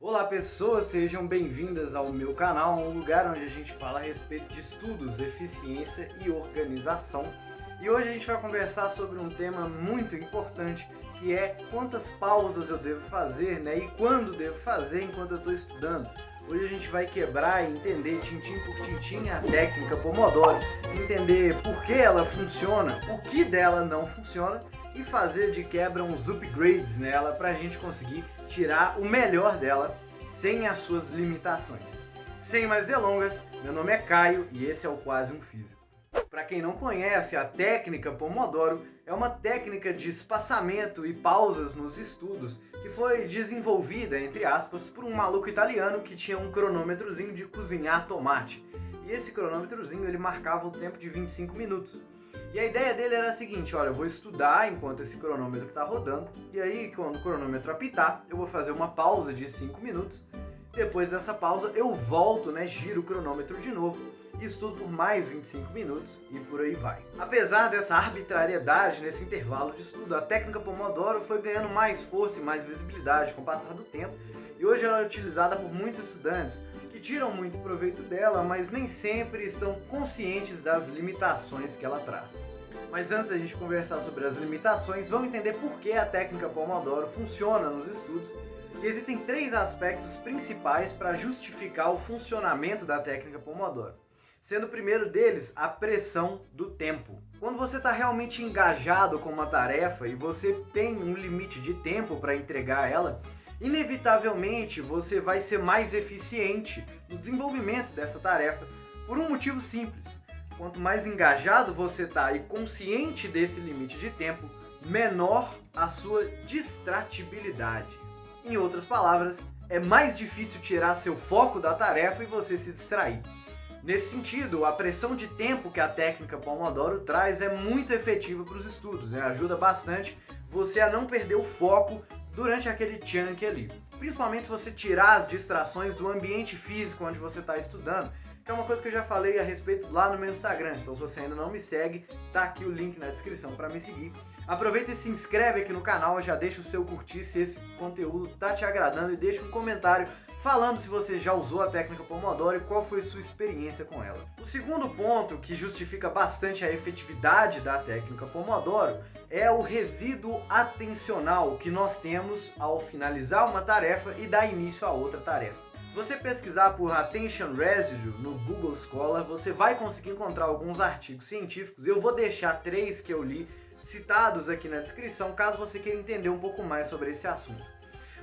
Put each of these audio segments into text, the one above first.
Olá pessoas, sejam bem-vindas ao meu canal, um lugar onde a gente fala a respeito de estudos, eficiência e organização. E hoje a gente vai conversar sobre um tema muito importante, que é quantas pausas eu devo fazer, e quando devo fazer enquanto eu estou estudando. Hoje a gente vai quebrar e entender tintim por tintim a técnica Pomodoro, entender por que ela funciona, o que dela não funciona e fazer de quebra uns upgrades nela para a gente conseguir tirar o melhor dela sem as suas limitações. Sem mais delongas, meu nome é Caio e esse é o Quase um Físico. Para quem não conhece, a técnica Pomodoro é uma técnica de espaçamento e pausas nos estudos que foi desenvolvida, entre aspas, por um maluco italiano que tinha um cronômetrozinho de cozinhar tomate. E esse cronômetrozinho ele marcava o tempo de 25 minutos. E a ideia dele era a seguinte, olha, eu vou estudar enquanto esse cronômetro está rodando, e aí quando o cronômetro apitar, eu vou fazer uma pausa de 5 minutos, depois dessa pausa eu volto, giro o cronômetro de novo, e estudo por mais 25 minutos e por aí vai. Apesar dessa arbitrariedade nesse intervalo de estudo, a técnica Pomodoro foi ganhando mais força e mais visibilidade com o passar do tempo, e hoje ela é utilizada por muitos estudantes que tiram muito proveito dela, mas nem sempre estão conscientes das limitações que ela traz. Mas antes da gente conversar sobre as limitações, vamos entender por que a técnica Pomodoro funciona nos estudos. E existem 3 aspectos principais para justificar o funcionamento da técnica Pomodoro. Sendo o primeiro deles a pressão do tempo. Quando você está realmente engajado com uma tarefa e você tem um limite de tempo para entregar ela, inevitavelmente você vai ser mais eficiente no desenvolvimento dessa tarefa por um motivo simples. Quanto mais engajado você está e consciente desse limite de tempo, menor a sua distratibilidade. Em outras palavras, é mais difícil tirar seu foco da tarefa e você se distrair. Nesse sentido, a pressão de tempo que a técnica Pomodoro traz é muito efetiva para os estudos, ajuda bastante você a não perder o foco durante aquele chunk ali. Principalmente se você tirar as distrações do ambiente físico onde você está estudando, que é uma coisa que eu já falei a respeito lá no meu Instagram. Então se você ainda não me segue, tá aqui o link na descrição para me seguir. Aproveita e se inscreve aqui no canal, já deixa o seu curtir se esse conteúdo tá te agradando e deixa um comentário falando se você já usou a técnica Pomodoro e qual foi a sua experiência com ela. O segundo ponto que justifica bastante a efetividade da técnica Pomodoro é o resíduo atencional que nós temos ao finalizar uma tarefa e dar início a outra tarefa. Se você pesquisar por Attention Residue no Google Scholar, você vai conseguir encontrar alguns artigos científicos. Eu vou deixar 3 que eu li citados aqui na descrição, caso você queira entender um pouco mais sobre esse assunto.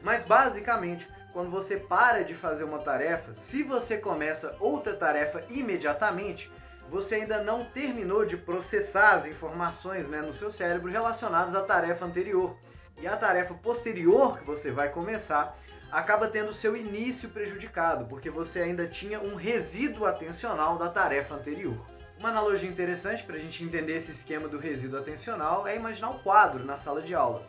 Mas basicamente, quando você para de fazer uma tarefa, se você começa outra tarefa imediatamente, você ainda não terminou de processar as informações no seu cérebro relacionadas à tarefa anterior. E a tarefa posterior que você vai começar acaba tendo seu início prejudicado, porque você ainda tinha um resíduo atencional da tarefa anterior. Uma analogia interessante para a gente entender esse esquema do resíduo atencional é imaginar um quadro na sala de aula.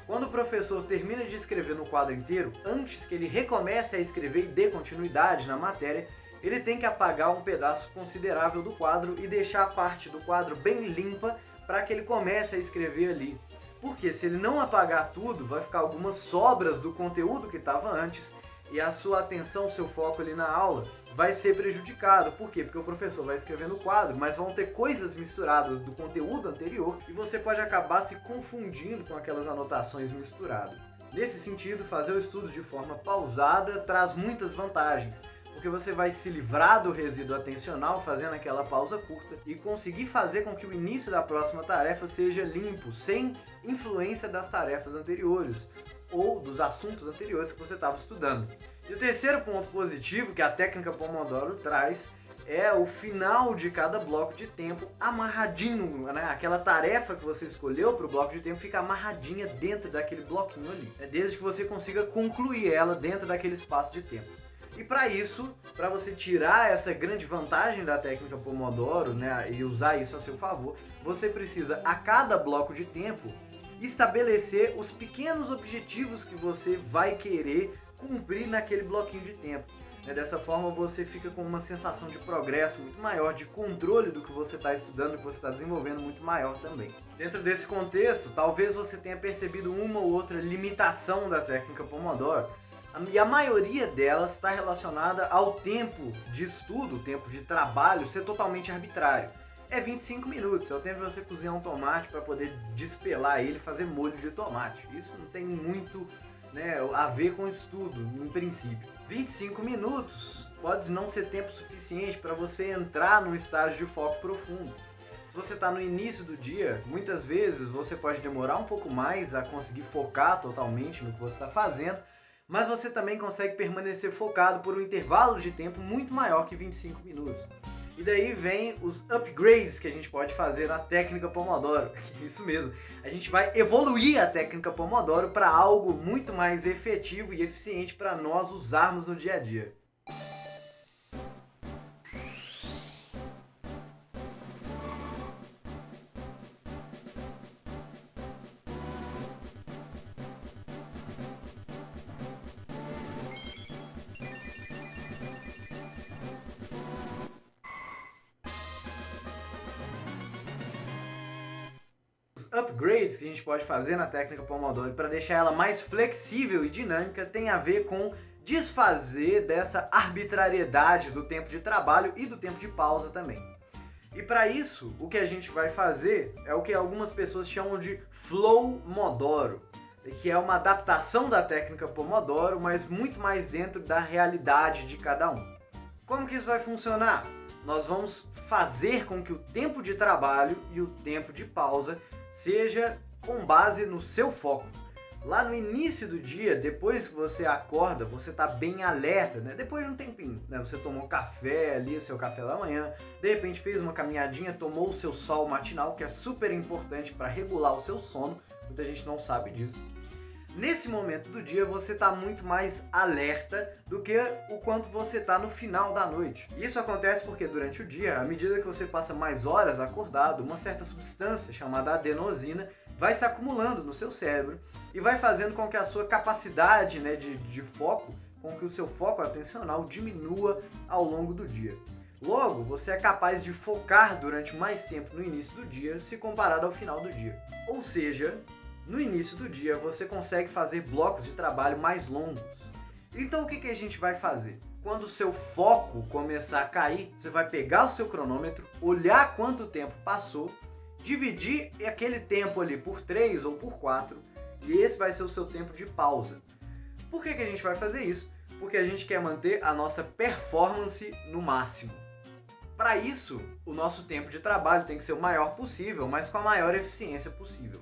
Quando o professor termina de escrever no quadro inteiro, antes que ele recomece a escrever e dê continuidade na matéria, ele tem que apagar um pedaço considerável do quadro e deixar a parte do quadro bem limpa para que ele comece a escrever ali. Porque se ele não apagar tudo, vai ficar algumas sobras do conteúdo que estava antes e a sua atenção, seu foco ali na aula vai ser prejudicado. Por quê? Porque o professor vai escrever no quadro, mas vão ter coisas misturadas do conteúdo anterior e você pode acabar se confundindo com aquelas anotações misturadas. Nesse sentido, fazer o estudo de forma pausada traz muitas vantagens, porque você vai se livrar do resíduo atencional fazendo aquela pausa curta e conseguir fazer com que o início da próxima tarefa seja limpo, sem influência das tarefas anteriores ou dos assuntos anteriores que você estava estudando. E o terceiro ponto positivo que a técnica Pomodoro traz é o final de cada bloco de tempo amarradinho, Aquela tarefa que você escolheu para o bloco de tempo fica amarradinha dentro daquele bloquinho ali, desde que você consiga concluir ela dentro daquele espaço de tempo. E para isso, para você tirar essa grande vantagem da técnica Pomodoro, e usar isso a seu favor, você precisa, a cada bloco de tempo, estabelecer os pequenos objetivos que você vai querer cumprir naquele bloquinho de tempo. Dessa forma você fica com uma sensação de progresso muito maior, de controle do que você está estudando, do que você está desenvolvendo muito maior também. Dentro desse contexto, talvez você tenha percebido uma ou outra limitação da técnica Pomodoro, E a maioria delas está relacionada ao tempo de estudo, o tempo de trabalho ser totalmente arbitrário. É 25 minutos, é o tempo de você cozinhar um tomate para poder despelar ele e fazer molho de tomate. Isso não tem muito, né, a ver com estudo, em princípio. 25 minutos pode não ser tempo suficiente para você entrar num estágio de foco profundo. Se você está no início do dia, muitas vezes você pode demorar um pouco mais a conseguir focar totalmente no que você está fazendo, mas você também consegue permanecer focado por um intervalo de tempo muito maior que 25 minutos. E daí vem os upgrades que a gente pode fazer na técnica Pomodoro. Isso mesmo, a gente vai evoluir a técnica Pomodoro para algo muito mais efetivo e eficiente para nós usarmos no dia a dia. Upgrades que a gente pode fazer na técnica Pomodoro para deixar ela mais flexível e dinâmica tem a ver com desfazer dessa arbitrariedade do tempo de trabalho e do tempo de pausa também. E para isso, o que a gente vai fazer é o que algumas pessoas chamam de Flow Modoro, que é uma adaptação da técnica Pomodoro, mas muito mais dentro da realidade de cada um. Como que isso vai funcionar? Nós vamos fazer com que o tempo de trabalho e o tempo de pausa seja com base no seu foco. Lá no início do dia, depois que você acorda, você está bem alerta, né? Depois de um tempinho, né? Você tomou café ali, seu café da manhã, de repente fez uma caminhadinha, tomou o seu sol matinal, que é super importante para regular o seu sono, muita gente não sabe disso. Nesse momento do dia você está muito mais alerta do que o quanto você está no final da noite. Isso acontece porque durante o dia, à medida que você passa mais horas acordado, uma certa substância chamada adenosina vai se acumulando no seu cérebro e vai fazendo com que a sua capacidade, né, de foco, com que o seu foco atencional diminua ao longo do dia. Logo, você é capaz de focar durante mais tempo no início do dia se comparado ao final do dia. Ou seja, no início do dia você consegue fazer blocos de trabalho mais longos. Então o que a gente vai fazer? Quando o seu foco começar a cair, você vai pegar o seu cronômetro, olhar quanto tempo passou, dividir aquele tempo ali por 3 ou por 4 e esse vai ser o seu tempo de pausa. Por que a gente vai fazer isso? Porque a gente quer manter a nossa performance no máximo. Para isso, o nosso tempo de trabalho tem que ser o maior possível, mas com a maior eficiência possível.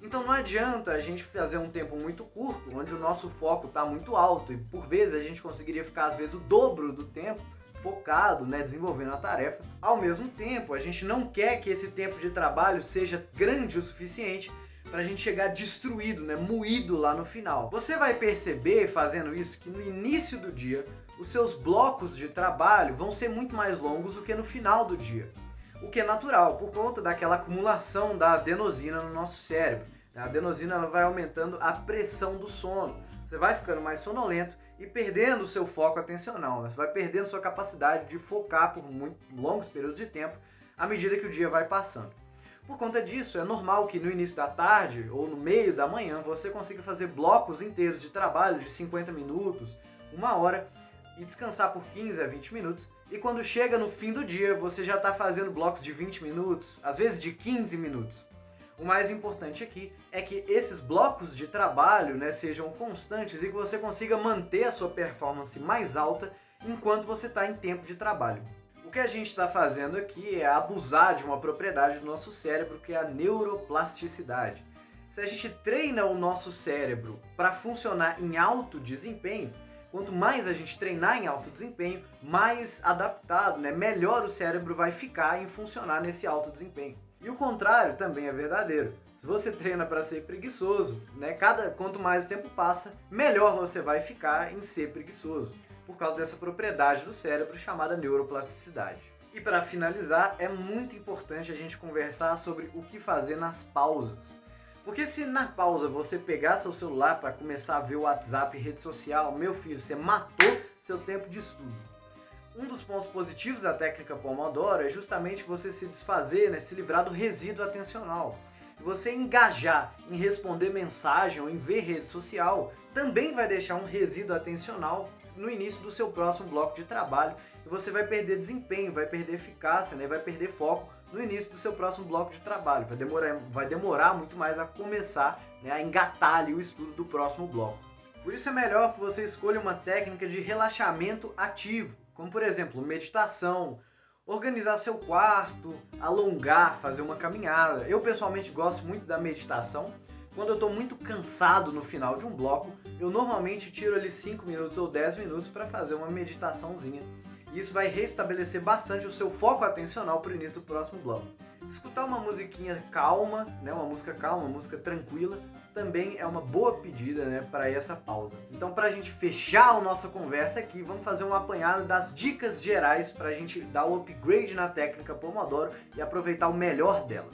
Então não adianta a gente fazer um tempo muito curto, onde o nosso foco está muito alto e por vezes a gente conseguiria ficar às vezes o dobro do tempo focado, né, desenvolvendo a tarefa. Ao mesmo tempo, a gente não quer que esse tempo de trabalho seja grande o suficiente para a gente chegar destruído, né, moído lá no final. Você vai perceber fazendo isso que no início do dia os seus blocos de trabalho vão ser muito mais longos do que no final do dia. O que é natural, por conta daquela acumulação da adenosina no nosso cérebro. A adenosina ela vai aumentando a pressão do sono. Você vai ficando mais sonolento e perdendo o seu foco atencional. Né? Você vai perdendo sua capacidade de focar por muito longos períodos de tempo à medida que o dia vai passando. Por conta disso, é normal que no início da tarde ou no meio da manhã você consiga fazer blocos inteiros de trabalho de 50 minutos, 1 hora, e descansar por 15 a 20 minutos. E quando chega no fim do dia, você já está fazendo blocos de 20 minutos, às vezes de 15 minutos. O mais importante aqui é que esses blocos de trabalho, né, sejam constantes e que você consiga manter a sua performance mais alta enquanto você está em tempo de trabalho. O que a gente está fazendo aqui é abusar de uma propriedade do nosso cérebro que é a neuroplasticidade. Se a gente treina o nosso cérebro para funcionar em alto desempenho, quanto mais a gente treinar em alto desempenho, mais adaptado, né, melhor o cérebro vai ficar em funcionar nesse alto desempenho. E o contrário também é verdadeiro. Se você treina para ser preguiçoso, né, quanto mais o tempo passa, melhor você vai ficar em ser preguiçoso, por causa dessa propriedade do cérebro chamada neuroplasticidade. E para finalizar, é muito importante a gente conversar sobre o que fazer nas pausas. Porque se na pausa você pegar seu celular para começar a ver o WhatsApp e rede social, meu filho, você matou seu tempo de estudo. Um dos pontos positivos da técnica Pomodoro é justamente você se desfazer, né, se livrar do resíduo atencional. e você engajar em responder mensagem ou em ver rede social, também vai deixar um resíduo atencional no início do seu próximo bloco de trabalho e você vai perder desempenho, vai perder eficácia, né? Vai perder foco no início do seu próximo bloco de trabalho. Vai demorar muito mais a começar, né, a engatar ali o estudo do próximo bloco. Por isso é melhor que você escolha uma técnica de relaxamento ativo, como por exemplo meditação, organizar seu quarto, alongar, fazer uma caminhada. Eu pessoalmente gosto muito da meditação. Quando eu estou muito cansado no final de um bloco, eu normalmente tiro ali 5 minutos ou 10 minutos para fazer uma meditaçãozinha. E isso vai restabelecer bastante o seu foco atencional para o início do próximo bloco. Escutar uma musiquinha calma, né, uma música calma, uma música tranquila, também é uma boa pedida, né, para essa pausa. Então, para a gente fechar a nossa conversa aqui, vamos fazer um apanhado das dicas gerais para a gente dar o upgrade na técnica Pomodoro e aproveitar o melhor dela.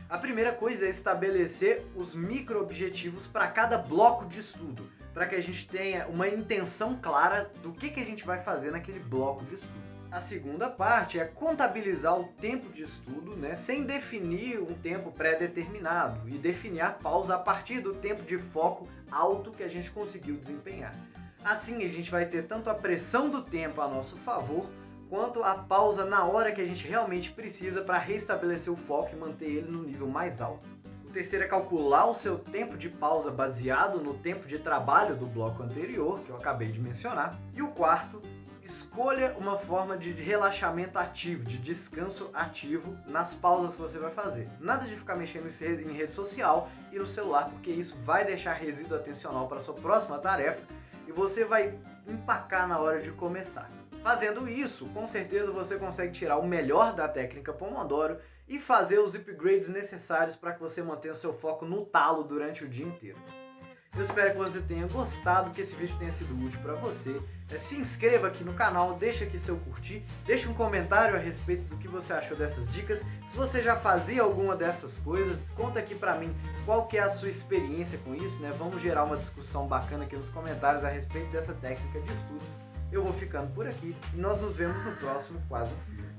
A primeira coisa é estabelecer os micro-objetivos para cada bloco de estudo, para que a gente tenha uma intenção clara do que a gente vai fazer naquele bloco de estudo. A segunda parte é contabilizar o tempo de estudo, né, sem definir um tempo pré-determinado e definir a pausa a partir do tempo de foco alto que a gente conseguiu desempenhar. Assim, a gente vai ter tanto a pressão do tempo a nosso favor, quanto a pausa na hora que a gente realmente precisa para restabelecer o foco e manter ele no nível mais alto. O terceiro é calcular o seu tempo de pausa baseado no tempo de trabalho do bloco anterior, que eu acabei de mencionar. E o quarto, escolha uma forma de relaxamento ativo, de descanso ativo nas pausas que você vai fazer. Nada de ficar mexendo em rede social e no celular, porque isso vai deixar resíduo atencional para a sua próxima tarefa e você vai empacar na hora de começar. Fazendo isso, com certeza você consegue tirar o melhor da técnica Pomodoro e fazer os upgrades necessários para que você mantenha o seu foco no talo durante o dia inteiro. Eu espero que você tenha gostado, que esse vídeo tenha sido útil para você. Se inscreva aqui no canal, deixa aqui seu curtir, deixa um comentário a respeito do que você achou dessas dicas. Se você já fazia alguma dessas coisas, conta aqui para mim qual que é a sua experiência com isso, né? Vamos gerar uma discussão bacana aqui nos comentários a respeito dessa técnica de estudo. Eu vou ficando por aqui e nós nos vemos no próximo Quase um Físico.